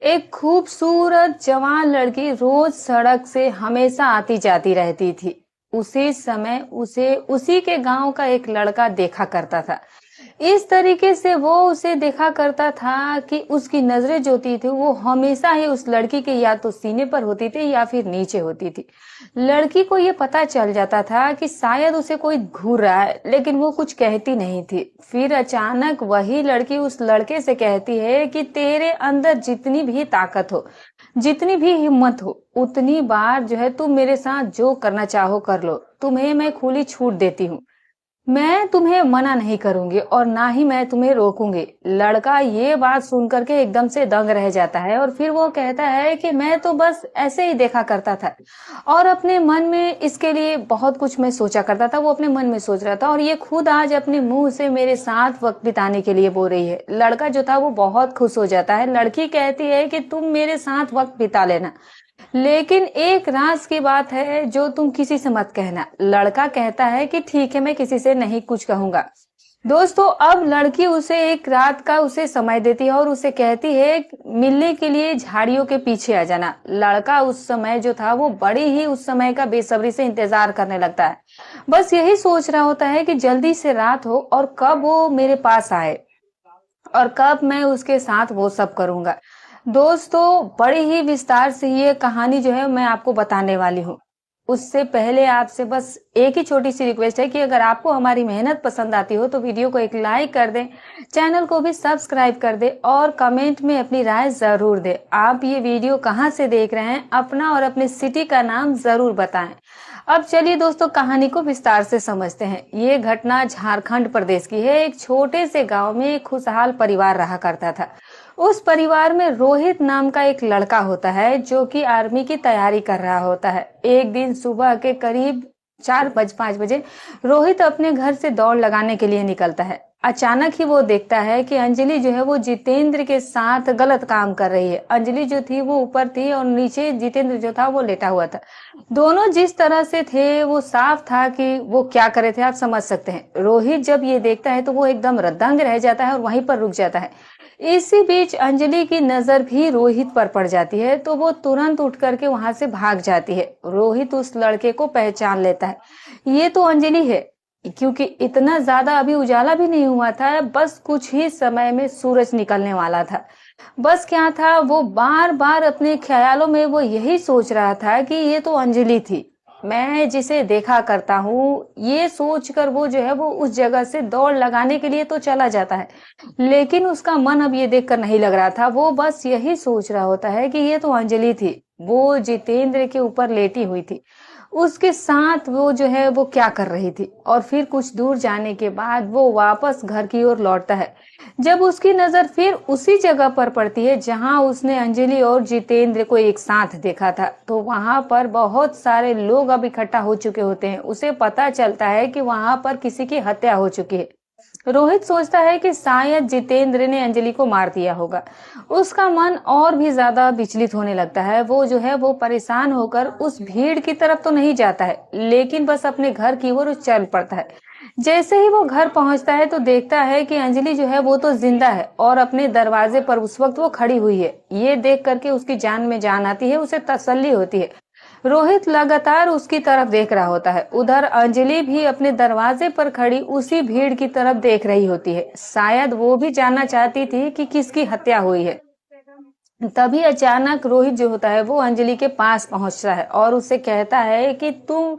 एक खूबसूरत जवान लड़की रोज सड़क से हमेशा आती जाती रहती थी। उसी समय उसे उसी के गांव का एक लड़का देखा करता था। इस तरीके से वो उसे देखा करता था कि उसकी नजरें जो होती थी वो हमेशा ही उस लड़की के या तो सीने पर होती थी या फिर नीचे होती थी। लड़की को ये पता चल जाता था कि शायद उसे कोई घूर रहा है, लेकिन वो कुछ कहती नहीं थी। फिर अचानक वही लड़की उस लड़के से कहती है कि तेरे अंदर जितनी भी ताकत हो, जितनी भी हिम्मत हो, उतनी बार जो है तुम मेरे साथ जो करना चाहो कर लो। तुम्हें मैं खुली छूट देती हूँ। मैं तुम्हें मना नहीं करूंगी और ना ही मैं तुम्हें रोकूंगी। लड़का ये बात सुन करके एकदम से दंग रह जाता है और फिर वो कहता है कि मैं तो बस ऐसे ही देखा करता था और अपने मन में इसके लिए बहुत कुछ मैं सोचा करता था। वो अपने मन में सोच रहा था और ये खुद आज अपने मुंह से मेरे साथ वक्त बिताने के लिए बोल रही है। लड़का जो था वो बहुत खुश हो जाता है। लड़की कहती है कि तुम मेरे साथ वक्त बिता लेना, लेकिन एक राज की बात है जो तुम किसी से मत कहना। लड़का कहता है कि ठीक है, मैं किसी से नहीं कुछ कहूंगा। दोस्तों, अब लड़की उसे एक रात का उसे समय देती है और उसे कहती है मिलने के लिए झाड़ियों के पीछे आ जाना। लड़का उस समय जो था वो बड़ी ही उस समय का बेसब्री से इंतजार करने लगता है। बस यही सोच रहा होता है कि जल्दी से रात हो और कब वो मेरे पास आए और कब मैं उसके साथ वो सब करूंगा। दोस्तों, बड़ी ही विस्तार से ये कहानी जो है मैं आपको बताने वाली हूँ। उससे पहले आपसे बस एक ही छोटी सी रिक्वेस्ट है कि अगर आपको हमारी मेहनत पसंद आती हो तो वीडियो को एक लाइक कर दें, चैनल को भी सब्सक्राइब कर दें और कमेंट में अपनी राय जरूर दें। आप ये वीडियो कहाँ से देख रहे हैं, अपना और अपने सिटी का नाम जरूर बताएं। अब चलिए दोस्तों, कहानी को विस्तार से समझते हैं। ये घटना झारखंड प्रदेश की है। एक छोटे से गांव में एक खुशहाल परिवार रहा करता था। उस परिवार में रोहित नाम का एक लड़का होता है जो कि आर्मी की तैयारी कर रहा होता है। एक दिन सुबह के करीब 4 बज 5 बजे रोहित अपने घर से दौड़ लगाने के लिए निकलता है। अचानक ही वो देखता है कि अंजलि जो है वो जितेंद्र के साथ गलत काम कर रही है। अंजलि जो थी वो ऊपर थी और नीचे जितेंद्र जो था वो लेटा हुआ था। दोनों जिस तरह से थे वो साफ था कि वो क्या कर रहे थे, आप समझ सकते हैं। रोहित जब ये देखता है तो वो एकदम दंग रह जाता है और वहीं पर रुक जाता है। इसी बीच अंजलि की नजर भी रोहित पर पड़ जाती है तो वो तुरंत उठ करके वहां से भाग जाती है। रोहित उस लड़के को पहचान लेता है, ये तो अंजलि है। क्योंकि इतना ज्यादा अभी उजाला भी नहीं हुआ था, बस कुछ ही समय में सूरज निकलने वाला था। बस क्या था, वो बार बार अपने ख्यालों में वो यही सोच रहा था कि ये तो अंजलि थी, मैं जिसे देखा करता हूँ। ये सोचकर वो जो है वो उस जगह से दौड़ लगाने के लिए तो चला जाता है, लेकिन उसका मन अब ये देखकर नहीं लग रहा था। वो बस यही सोच रहा होता है कि ये तो अंजलि थी, वो जितेंद्र के ऊपर लेटी हुई थी, उसके साथ वो जो है वो क्या कर रही थी। और फिर कुछ दूर जाने के बाद वो वापस घर की ओर लौटता है। जब उसकी नजर फिर उसी जगह पर पड़ती है जहां उसने अंजलि और जितेंद्र को एक साथ देखा था, तो वहां पर बहुत सारे लोग अब इकट्ठा हो चुके होते हैं। उसे पता चलता है कि वहां पर किसी की हत्या हो चुकी है। रोहित सोचता है कि शायद जितेंद्र ने अंजलि को मार दिया होगा। उसका मन और भी ज्यादा विचलित होने लगता है। वो जो है वो परेशान होकर उस भीड़ की तरफ तो नहीं जाता है, लेकिन बस अपने घर की ओर चल पड़ता है। जैसे ही वो घर पहुंचता है तो देखता है कि अंजलि जो है वो तो जिंदा है और अपने दरवाजे पर उस वक्त वो खड़ी हुई है। ये देख करके उसकी जान में जान आती है, उसे तसल्ली होती है। रोहित लगातार उसकी तरफ देख रहा होता है। उधर अंजलि भी अपने दरवाजे पर खड़ी उसी भीड़ की तरफ देख रही होती है। शायद वो भी जानना चाहती थी कि किसकी हत्या हुई है। तभी अचानक रोहित जो होता है वो अंजलि के पास पहुंचता है और उससे कहता है कि तुम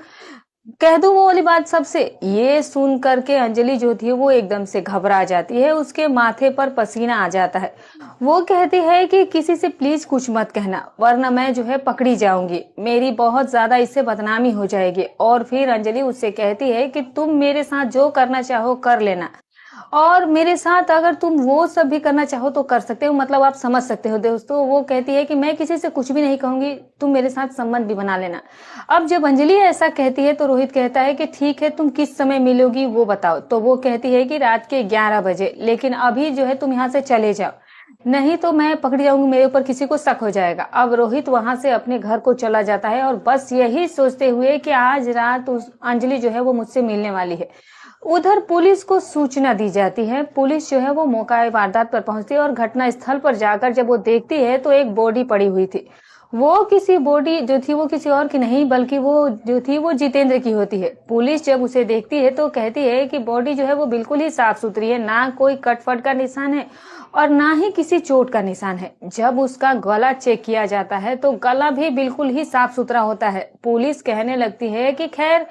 कह दो वो वाली बात सबसे। ये सुन करके अंजलि जो थी वो एकदम से घबरा जाती है, उसके माथे पर पसीना आ जाता है। वो कहती है कि किसी से प्लीज कुछ मत कहना, वरना मैं जो है पकड़ी जाऊंगी, मेरी बहुत ज्यादा इससे बदनामी हो जाएगी। और फिर अंजलि उससे कहती है कि तुम मेरे साथ जो करना चाहो कर लेना, और मेरे साथ अगर तुम वो सब भी करना चाहो तो कर सकते हो। मतलब आप समझ सकते हो दोस्तों। वो कहती है कि मैं किसी से कुछ भी नहीं कहूंगी, तुम मेरे साथ संबंध भी बना लेना। अब जब अंजलि ऐसा कहती है तो रोहित कहता है कि ठीक है, तुम किस समय मिलोगी वो बताओ। तो वो कहती है कि रात के 11 बजे, लेकिन अभी जो है तुम यहाँ से चले जाओ, नहीं तो मैं पकड़ी जाऊंगी, मेरे ऊपर किसी को शक हो जाएगा। अब रोहित वहां से अपने घर को चला जाता है और बस यही सोचते हुए कि आज रात उस अंजलि जो है वो मुझसे मिलने वाली है। उधर पुलिस को सूचना दी जाती है। पुलिस जो है वो मौका वारदात पर पहुंचती है और घटना स्थल पर जाकर जब वो देखती है तो एक बॉडी पड़ी हुई थी। वो किसी बॉडी जो थी वो किसी और की नहीं बल्कि वो जो थी वो जितेंद्र की होती है। पुलिस जब उसे देखती है तो कहती है कि बॉडी जो है वो बिल्कुल ही साफ सुथरी है, ना कोई कटफट का निशान है और ना ही किसी चोट का निशान है। जब उसका गला चेक किया जाता है तो गला भी बिल्कुल ही साफ सुथरा होता है। पुलिस कहने लगती है कि खैर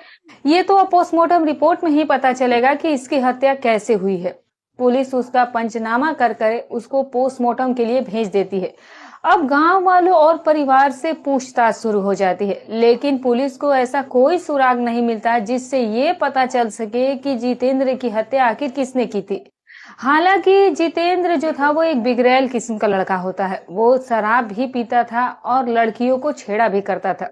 ये तो अब पोस्टमार्टम रिपोर्ट में ही पता चलेगा कि इसकी हत्या कैसे हुई है। पुलिस उसका पंचनामा कर उसको पोस्टमार्टम के लिए भेज देती है। अब गांव वालों और परिवार से पूछताछ शुरू हो जाती है, लेकिन पुलिस को ऐसा कोई सुराग नहीं मिलता जिससे ये पता चल सके कि जितेंद्र की हत्या आखिर किसने की थी। हालांकि जितेंद्र जो था वो एक बिगड़ैल किस्म का लड़का होता है। वो शराब भी पीता था और लड़कियों को छेड़ा भी करता था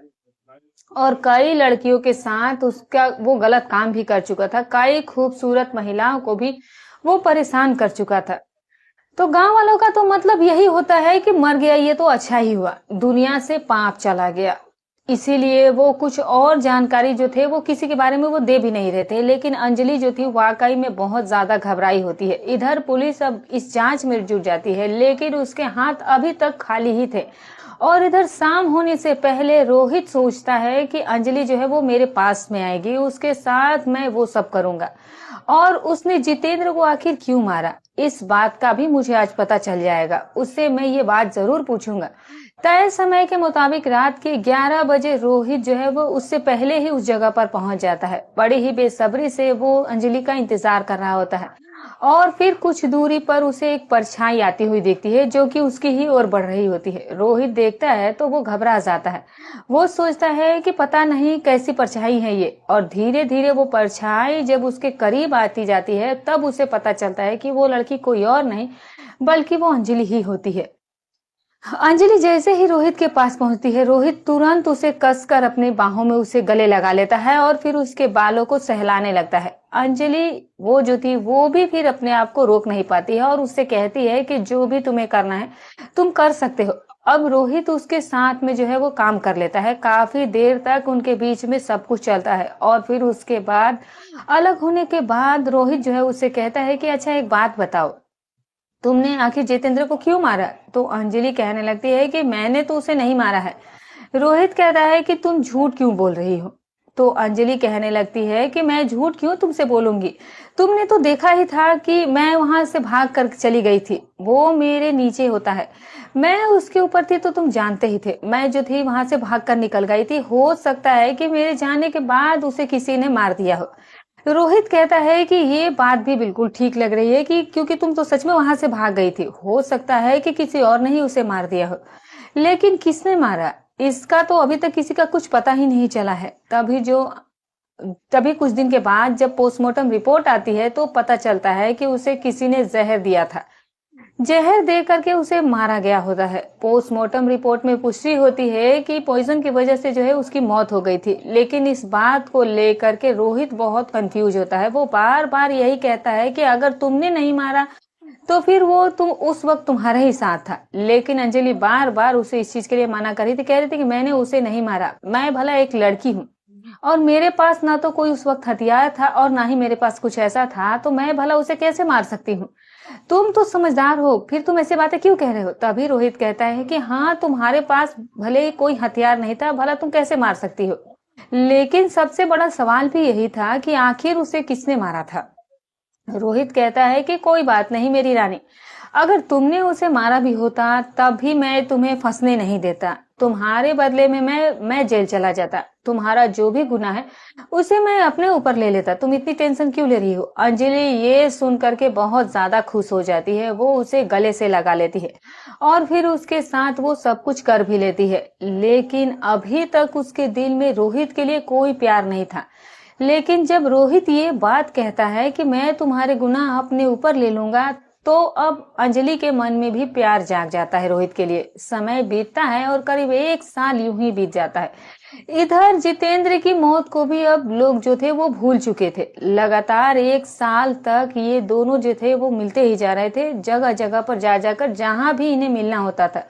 और कई लड़कियों के साथ उसका वो गलत काम भी कर चुका था। कई खूबसूरत महिलाओं को भी वो परेशान कर चुका था। तो गांव वालों का तो मतलब यही होता है कि मर गया ये तो अच्छा ही हुआ, दुनिया से पाप चला गया। इसीलिए वो कुछ और जानकारी जो थे वो किसी के बारे में वो दे भी नहीं रहे थे। लेकिन अंजलि जो थी वाकई में बहुत ज्यादा घबराई होती है। इधर पुलिस अब इस जांच में जुट जाती है, लेकिन उसके हाथ अभी तक खाली ही थे। और इधर शाम होने से पहले रोहित सोचता है कि अंजलि जो है वो मेरे पास में आएगी, उसके साथ मैं वो सब करूंगा। और उसने जितेंद्र को आखिर क्यों मारा, इस बात का भी मुझे आज पता चल जाएगा। उससे मैं ये बात जरूर पूछूंगा। तय समय के मुताबिक रात के 11 बजे रोहित जो है वो उससे पहले ही उस जगह पर पहुंच जाता है। बड़ी ही बेसब्री से वो अंजलि का इंतजार कर रहा होता है और फिर कुछ दूरी पर उसे एक परछाई आती हुई दिखती है जो कि उसकी ही ओर बढ़ रही होती है। रोहित देखता है तो वो घबरा जाता है। वो सोचता है कि पता नहीं कैसी परछाई है ये, और धीरे धीरे वो परछाई जब उसके करीब आती जाती है तब उसे पता चलता है कि वो लड़की कोई और नहीं बल्कि वो अंजलि ही होती है। अंजलि जैसे ही रोहित के पास पहुंचती है, रोहित तुरंत उसे कसकर अपनी बाहों में उसे गले लगा लेता है और फिर उसके बालों को सहलाने लगता है। अंजलि वो जो थी वो भी फिर अपने आप को रोक नहीं पाती है और उससे कहती है कि जो भी तुम्हें करना है तुम कर सकते हो। अब रोहित उसके साथ में जो है वो काम कर लेता है। काफी देर तक उनके बीच में सब कुछ चलता है और फिर उसके बाद अलग होने के बाद रोहित जो है उससे कहता है कि अच्छा एक बात बताओ, तुमने आखिर जितेंद्र को क्यों मारा? तो अंजलि कहने लगती है कि मैंने तो उसे नहीं मारा है। रोहित कहता है कि तुम झूठ क्यों बोल रही हो? तो अंजलि कहने लगती है कि मैं झूठ क्यों तुमसे बोलूंगी, तुमने तो देखा ही था कि मैं वहां से भाग कर चली गई थी। वो मेरे नीचे होता है, मैं उसके ऊपर थी तो तुम जानते ही थे। मैं जो थी वहां से भाग कर निकल गई थी। हो सकता है कि मेरे जाने के बाद उसे किसी ने मार दिया हो। रोहित कहता है कि ये बात भी बिल्कुल ठीक लग रही है कि क्योंकि तुम तो सच में वहां से भाग गई थी। हो सकता है कि किसी और ने ही उसे मार दिया हो, लेकिन किसने मारा इसका तो अभी तक किसी का कुछ पता ही नहीं चला है। तभी कुछ दिन के बाद जब पोस्टमार्टम रिपोर्ट आती है तो पता चलता है कि उसे किसी ने जहर दिया था। जहर दे करके उसे मारा गया होता है। पोस्टमार्टम रिपोर्ट में पुष्टि होती है कि पॉइजन की वजह से जो है उसकी मौत हो गई थी। लेकिन इस बात को लेकर के रोहित बहुत कंफ्यूज होता है। वो बार बार यही कहता है कि अगर तुमने नहीं मारा तो फिर वो तुम उस वक्त तुम्हारे ही साथ था। लेकिन अंजलि बार बार उसे इस चीज के लिए मना कर रही थी, कह रही थी कि मैंने उसे नहीं मारा, मैं भला एक लड़की हूँ और मेरे पास ना तो कोई उस वक्त हथियार था और ना ही मेरे पास कुछ ऐसा था, तो मैं भला उसे कैसे मार सकती हूँ? तुम तो समझदार हो, फिर तुम ऐसे बातें क्यों कह रहे हो? तभी रोहित कहता है कि हाँ, तुम्हारे पास भले ही कोई हथियार नहीं था, भला तुम कैसे मार सकती हो? लेकिन सबसे बड़ा सवाल भी यही था कि आखिर उसे किसने मारा था। रोहित कहता है कि कोई बात नहीं मेरी रानी, अगर तुमने उसे मारा भी होता तब भी मैं तुम्हें फंसने नहीं देता। तुम्हारे बदले में मैं जेल चला जाता। तुम्हारा जो भी गुनाह है उसे मैं अपने ऊपर ले लेता। तुम इतनी टेंशन क्यों ले रही हो? अंजलि ये सुन करके बहुत ज्यादा खुश हो जाती है। वो उसे गले से लगा लेती है और फिर उसके साथ वो सब कुछ कर भी लेती है। लेकिन अभी तक उसके दिल में रोहित के लिए कोई प्यार नहीं था। लेकिन जब रोहित ये बात कहता है कि मैं तुम्हारे गुनाह अपने ऊपर ले लूंगा, तो अब अंजलि के मन में भी प्यार जाग जाता है रोहित के लिए। समय बीतता है और करीब 1 साल यूं ही बीत जाता है। इधर जितेंद्र की मौत को भी अब लोग जो थे वो भूल चुके थे। लगातार 1 साल तक ये दोनों जो थे वो मिलते ही जा रहे थे, जगह जगह पर जा जाकर जहां भी इन्हें मिलना होता था,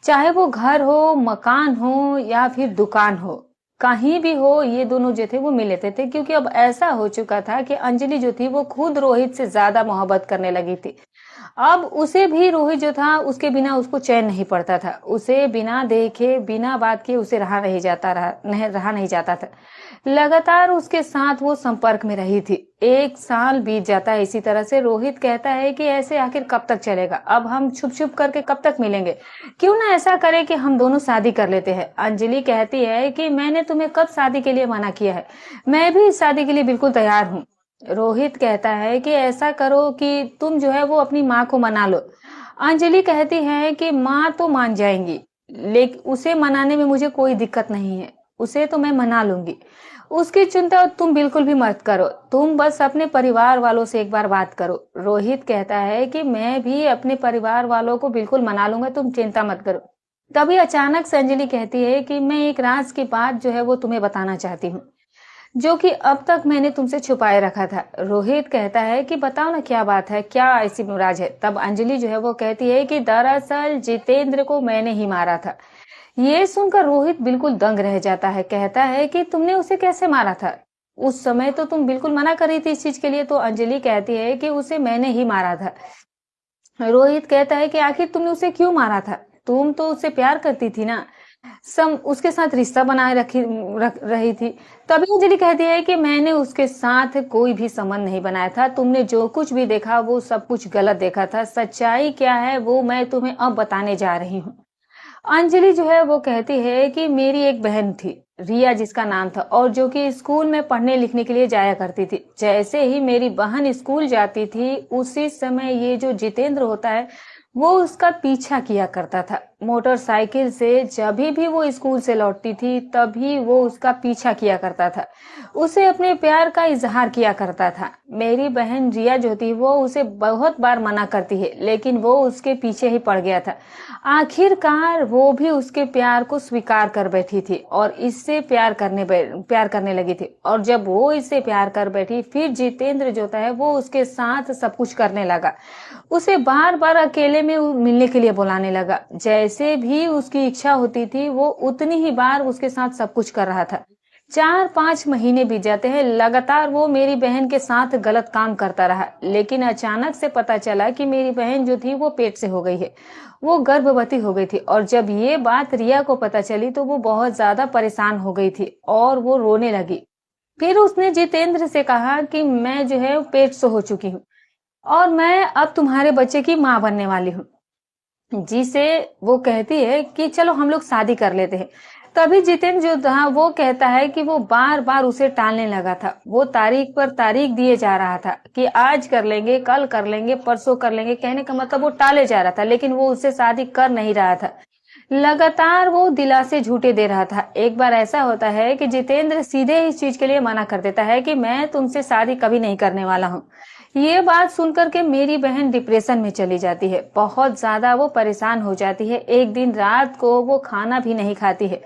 चाहे वो घर हो, मकान हो या फिर दुकान हो। कहीं भी हो ये दोनों जो थे वो मिल लेते थे, क्योंकि अब ऐसा हो चुका था कि अंजलि जो थी वो खुद रोहित से ज्यादा मोहब्बत करने लगी थी। अब उसे भी रोहित जो था उसके बिना उसको चैन नहीं पड़ता था, उसे बिना देखे बिना बात किए उसे रहा नहीं जाता था। लगातार उसके साथ वो संपर्क में रही थी। 1 साल बीत जाता है इसी तरह से। रोहित कहता है कि ऐसे आखिर कब तक चलेगा, अब हम छुप छुप करके कब तक मिलेंगे, क्यों ना ऐसा करे कि हम दोनों शादी कर लेते हैं। अंजलि कहती है कि मैंने तुम्हें कब शादी के लिए मना किया है, मैं भी इस शादी के लिए बिल्कुल तैयार हूँ। रोहित कहता है कि ऐसा करो कि तुम जो है वो अपनी माँ को मना लो। अंजलि कहती है कि माँ तो मान जाएंगी, लेकिन उसे मनाने में मुझे कोई दिक्कत नहीं है, उसे तो मैं मना लूंगी, उसकी चिंता तुम बिल्कुल भी मत करो, तुम बस अपने परिवार वालों से एक बार बात करो। रोहित कहता है कि मैं भी अपने परिवार वालों को बिल्कुल मना लूंगा, तुम चिंता मत करो। तभी अचानक से अंजलि कहती है कि मैं एक राज की बात जो है वो तुम्हें बताना चाहती हूँ, जो कि अब तक मैंने तुमसे छुपाए रखा था। रोहित कहता है कि बताओ ना क्या बात है, क्या ऐसी राज है। तब अंजलि जो है वो कहती है कि दरअसल जितेंद्र को मैंने ही मारा था। ये सुनकर रोहित बिल्कुल दंग रह जाता है, कहता है कि तुमने उसे कैसे मारा था, उस समय तो तुम बिल्कुल मना कर रही थी इस चीज के लिए। तो अंजलि कहती है कि उसे मैंने ही मारा था। रोहित कहता है कि आखिर तुमने उसे क्यों मारा था, तुम तो उससे प्यार करती थी ना, उसके साथ रिश्ता बनाए रख रही थी। तभी अंजलि कहती है कि मैंने उसके साथ कोई भी संबंध नहीं बनाया था, तुमने जो कुछ भी देखा वो सब कुछ गलत देखा था, सच्चाई क्या है वो मैं तुम्हें अब बताने जा रही हूँ। अंजलि जो है वो कहती है कि मेरी एक बहन थी, रिया जिसका नाम था, और जो कि स्कूल में पढ़ने लिखने के लिए जाया करती थी। जैसे ही मेरी बहन स्कूल जाती थी उसी समय ये जो जितेंद्र होता है वो उसका पीछा किया करता था मोटरसाइकिल से। जब भी वो स्कूल से लौटती थी तभी वो उसका पीछा किया करता था, उसे अपने प्यार का इजहार किया करता था। मेरी बहन रिया जो थी वो उसे बहुत बार मना करती है, लेकिन वो उसके पीछे ही पड़ गया था। आखिरकार वो भी उसके प्यार को स्वीकार कर बैठी थी और इससे प्यार करने लगी थी। और जब वो इससे प्यार कर बैठी फिर जितेंद्र जो था है वो उसके साथ सब कुछ करने लगा, उसे बार बार अकेले में मिलने के लिए बुलाने लगा। जैसे भी उसकी इच्छा होती थी वो उतनी ही बार उसके साथ सब कुछ कर रहा था। 4-5 महीने बीत जाते हैं, लगातार वो मेरी बहन के साथ गलत काम करता रहा, लेकिन अचानक से पता चला कि मेरी बहन जो थी वो पेट से हो गई है, वो गर्भवती हो गई थी। और जब ये बात रिया को पता चली तो वो बहुत ज्यादा परेशान हो गई थी और वो रोने लगी। फिर उसने जितेंद्र से कहा कि मैं जो है पेट से हो चुकी हूँ और मैं अब तुम्हारे बच्चे की माँ बनने वाली हूँ। जिसे वो कहती है कि चलो हम लोग शादी कर लेते हैं। तभी जितेंद्र जो था वो कहता है कि वो बार बार उसे टालने लगा था, वो तारीख पर तारीख दिए जा रहा था कि आज कर लेंगे, कल कर लेंगे, परसों कर लेंगे, कहने का मतलब वो टाले जा रहा था, लेकिन वो उससे शादी कर नहीं रहा था। लगातार वो दिलासे झूठे दे रहा था। एक बार ऐसा होता है कि जितेंद्र सीधे इस चीज के लिए मना कर देता है कि मैं तुमसे शादी कभी नहीं करने वाला हूँ। ये बात सुनकर के मेरी बहन डिप्रेशन में चली जाती है, बहुत ज्यादा वो परेशान हो जाती है। एक दिन रात को वो खाना भी नहीं खाती है,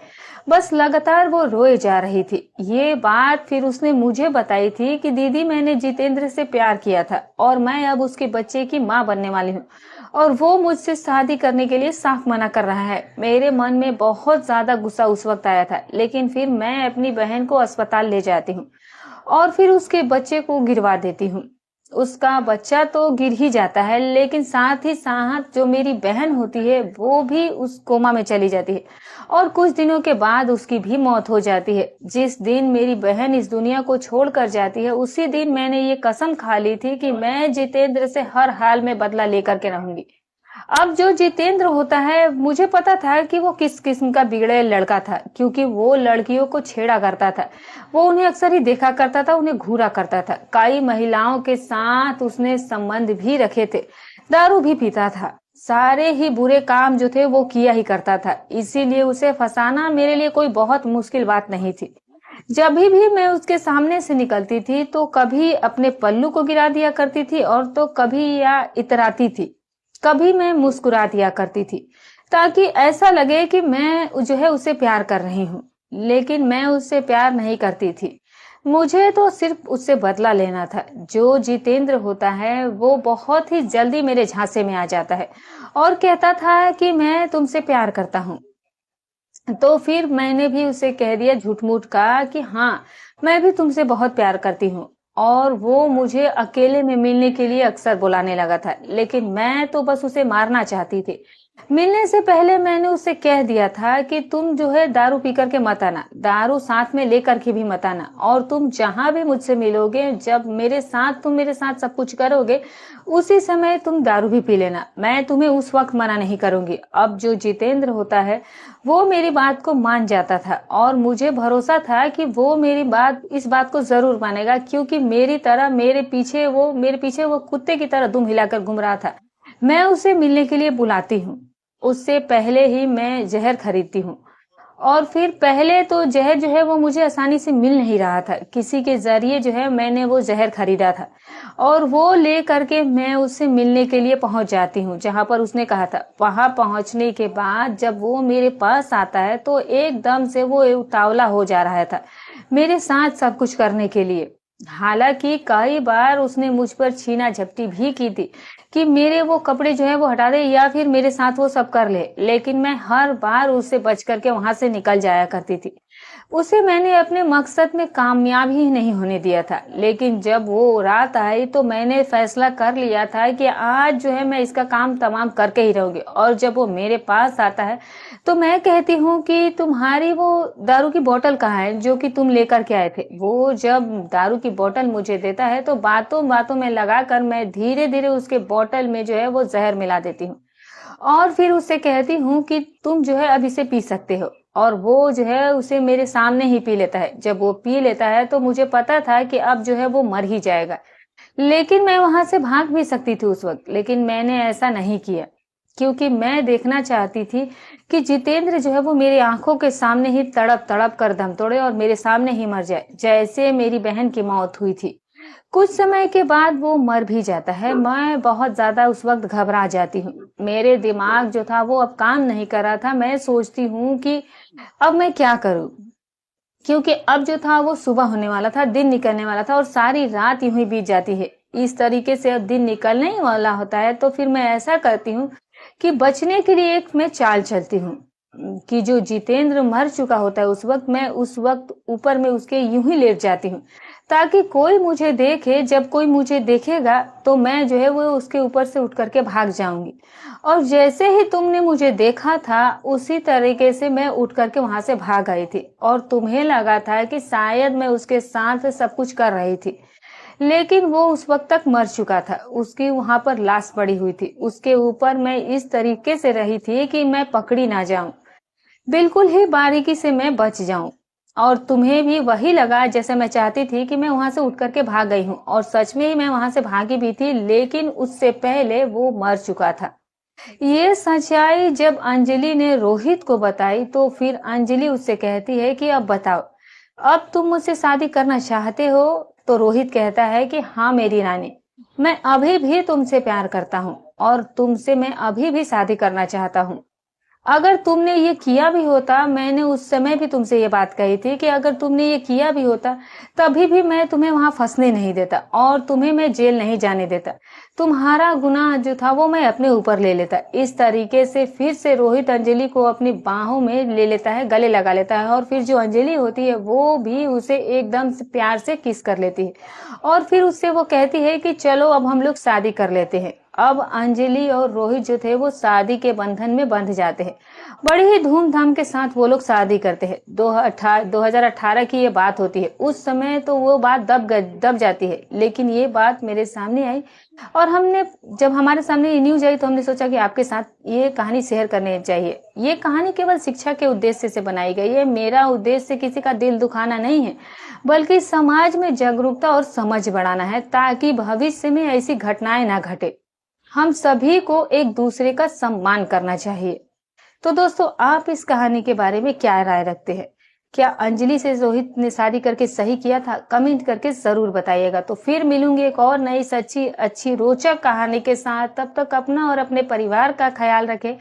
बस लगातार वो रोए जा रही थी। ये बात फिर उसने मुझे बताई थी कि दीदी मैंने जितेंद्र से प्यार किया था और मैं अब उसके बच्चे की माँ बनने वाली हूँ और वो मुझसे शादी करने के लिए साफ मना कर रहा है। मेरे मन में बहुत ज्यादा गुस्सा उस वक्त आया था, लेकिन फिर मैं अपनी बहन को अस्पताल ले जाती हूँ और फिर उसके बच्चे को गिरवा देती हूँ। उसका बच्चा तो गिर ही जाता है, लेकिन साथ ही साथ जो मेरी बहन होती है वो भी उस कोमा में चली जाती है और कुछ दिनों के बाद उसकी भी मौत हो जाती है। जिस दिन मेरी बहन इस दुनिया को छोड़कर जाती है उसी दिन मैंने ये कसम खा ली थी कि मैं जितेंद्र से हर हाल में बदला लेकर के रहूंगी। अब जो जितेंद्र होता है मुझे पता था कि वो किस किस्म का बिगड़े लड़का था, क्योंकि वो लड़कियों को छेड़ा करता था, वो उन्हें अक्सर ही देखा करता था, उन्हें घूरा करता था, कई महिलाओं के साथ उसने संबंध भी रखे थे, दारू भी पीता था, सारे ही बुरे काम जो थे वो किया ही करता था। इसीलिए उसे फंसाना मेरे लिए कोई बहुत मुश्किल बात नहीं थी। जब भी मैं उसके सामने से निकलती थी तो कभी अपने पल्लू को गिरा दिया करती थी और तो कभी या इतराती थी, कभी मैं मुस्कुरा दिया करती थी, ताकि ऐसा लगे कि मैं जो है उसे प्यार कर रही हूँ। लेकिन मैं उससे प्यार नहीं करती थी, मुझे तो सिर्फ उससे बदला लेना था। जो जितेंद्र होता है वो बहुत ही जल्दी मेरे झांसे में आ जाता है और कहता था कि मैं तुमसे प्यार करता हूँ, तो फिर मैंने भी उसे कह दिया झूठ-मूठ का कि हाँ, मैं भी तुमसे बहुत प्यार करती हूँ। और वो मुझे अकेले में मिलने के लिए अक्सर बुलाने लगा था, लेकिन मैं तो बस उसे मारना चाहती थी। मिलने से पहले मैंने उससे कह दिया था कि तुम जो है दारू पी कर के मत आना, दारू साथ में लेकर के भी मत आना, और तुम जहां भी मुझसे मिलोगे, जब तुम मेरे साथ सब कुछ करोगे, उसी समय तुम दारू भी पी लेना, मैं तुम्हें उस वक्त मना नहीं करूंगी। अब जो जितेंद्र होता है, वो मेरी बात को मान जाता था और मुझे भरोसा था कि वो इस बात को जरूर मानेगा, क्योंकि मेरे पीछे वो कुत्ते की तरह दुम हिलाकर घूम रहा था। मैं उसे मिलने के लिए बुलाती हूँ, उससे पहले ही मैं जहर खरीदती हूँ। और फिर पहले तो जहर जो है वो मुझे आसानी से मिल नहीं रहा था, किसी के जरिए जो है मैंने वो जहर खरीदा था, और वो ले करके मैं उससे मिलने के लिए पहुंच जाती हूँ जहां पर उसने कहा था। वहां पहुंचने के बाद जब वो मेरे पास आता है तो एकदम से वो उतावला हो जा रहा था मेरे साथ सब कुछ करने के लिए। हालांकि कई बार उसने मुझ पर छीना झपटी भी की थी कि मेरे वो कपड़े जो है वो हटा दे या फिर मेरे साथ वो सब कर ले, लेकिन मैं हर बार उससे बच करके वहां से निकल जाया करती थी। उसे मैंने अपने मकसद में कामयाब ही नहीं होने दिया था, लेकिन जब वो रात आई तो मैंने फैसला कर लिया था कि आज जो है मैं इसका काम तमाम करके ही रहूंगी। और जब वो मेरे पास आता है तो मैं कहती हूँ कि तुम्हारी वो दारू की बोतल कहाँ है जो कि तुम लेकर के आए थे। वो जब दारू की बोतल मुझे देता है तो बातों बातों में लगाकर मैं धीरे धीरे उसके बोतल में जो है वो जहर मिला देती हूँ, और फिर उससे कहती हूँ कि तुम जो है अब इसे पी सकते हो। और वो जो है उसे मेरे सामने ही पी लेता है। जब वो पी लेता है तो मुझे पता था कि अब जो है वो मर ही जाएगा, लेकिन मैं वहां से भाग भी सकती थी उस वक्त, लेकिन मैंने ऐसा नहीं किया, क्योंकि मैं देखना चाहती थी कि जितेंद्र जो है वो मेरी आंखों के सामने ही तड़प तड़प कर दम तोड़े और मेरे सामने ही मर जाए, जैसे मेरी बहन की मौत हुई थी। कुछ समय के बाद वो मर भी जाता है। मैं बहुत ज्यादा उस वक्त घबरा जाती हूँ, मेरे दिमाग जो था वो अब काम नहीं कर रहा था। मैं सोचती हूँ कि अब मैं क्या करूँ, क्योंकि अब जो था वो सुबह होने वाला था, दिन निकलने वाला था और सारी रात यूं ही बीत जाती है। इस तरीके से अब दिन निकलने ही वाला होता है तो फिर मैं ऐसा करती हूँ कि बचने के लिए एक मैं चाल चलती हूँ कि जो जितेंद्र मर चुका होता है उस वक्त ऊपर में उसके यूं ही लेट जाती हूँ, ताकि कोई मुझे देखे, जब कोई मुझे देखेगा तो मैं जो है वो उसके ऊपर से उठ करके भाग जाऊंगी। और जैसे ही तुमने मुझे देखा था उसी तरीके से मैं उठ करके वहां से भाग आई थी, और तुम्हें लगा था कि शायद मैं उसके साथ सब कुछ कर रही थी, लेकिन वो उस वक्त तक मर चुका था। उसकी वहां पर लाश पड़ी हुई थी, उसके ऊपर मैं इस तरीके से रही थी कि मैं पकड़ी ना जाऊं, बिल्कुल ही बारीकी से मैं बच जाऊं। और तुम्हें भी वही लगा जैसे मैं चाहती थी कि मैं वहां से उठ करके भाग गई हूँ, और सच में ही मैं वहां से भागी भी थी, लेकिन उससे पहले वो मर चुका था। ये सच्चाई जब अंजलि ने रोहित को बताई तो फिर अंजलि उससे कहती है कि अब बताओ, अब तुम मुझसे शादी करना चाहते हो? तो रोहित कहता है कि हाँ मेरी रानी, मैं अभी भी तुमसे प्यार करता हूँ और तुमसे मैं अभी भी शादी करना चाहता हूँ। अगर तुमने ये किया भी होता, मैंने उस समय भी तुमसे ये बात कही थी कि अगर तुमने ये किया भी होता तभी भी मैं तुम्हें वहां फंसने नहीं देता और तुम्हें मैं जेल नहीं जाने देता। तुम्हारा गुनाह जो था वो मैं अपने ऊपर ले लेता। इस तरीके से फिर से रोहित अंजलि को अपनी बाहों में ले लेता है, गले लगा लेता है, और फिर जो अंजलि होती है वो भी उसे एकदम से प्यार से किस कर लेती है, और फिर उससे वो कहती है कि चलो अब हम लोग शादी कर लेते हैं। अब अंजलि और रोहित जो थे वो शादी के बंधन में बंध जाते हैं। बड़ी ही धूमधाम के साथ वो लोग शादी करते हैं। 2018 की ये बात होती है। उस समय तो वो बात दब जाती है, लेकिन ये बात मेरे सामने आई, और जब हमारे सामने ये न्यूज आई तो हमने सोचा कि आपके साथ ये कहानी शेयर करनी चाहिए। ये कहानी केवल शिक्षा के उद्देश्य से बनाई गई है। मेरा उद्देश्य किसी का दिल दुखाना नहीं है, बल्कि समाज में जागरूकता और समझ बढ़ाना है, ताकि भविष्य में ऐसी घटनाएं ना घटे। हम सभी को एक दूसरे का सम्मान करना चाहिए। तो दोस्तों, आप इस कहानी के बारे में क्या राय रखते हैं? क्या अंजलि से रोहित ने शादी करके सही किया था? कमेंट करके जरूर बताइएगा। तो फिर मिलूंगी एक और नई सच्ची अच्छी रोचक कहानी के साथ। तब तक अपना और अपने परिवार का ख्याल रखें।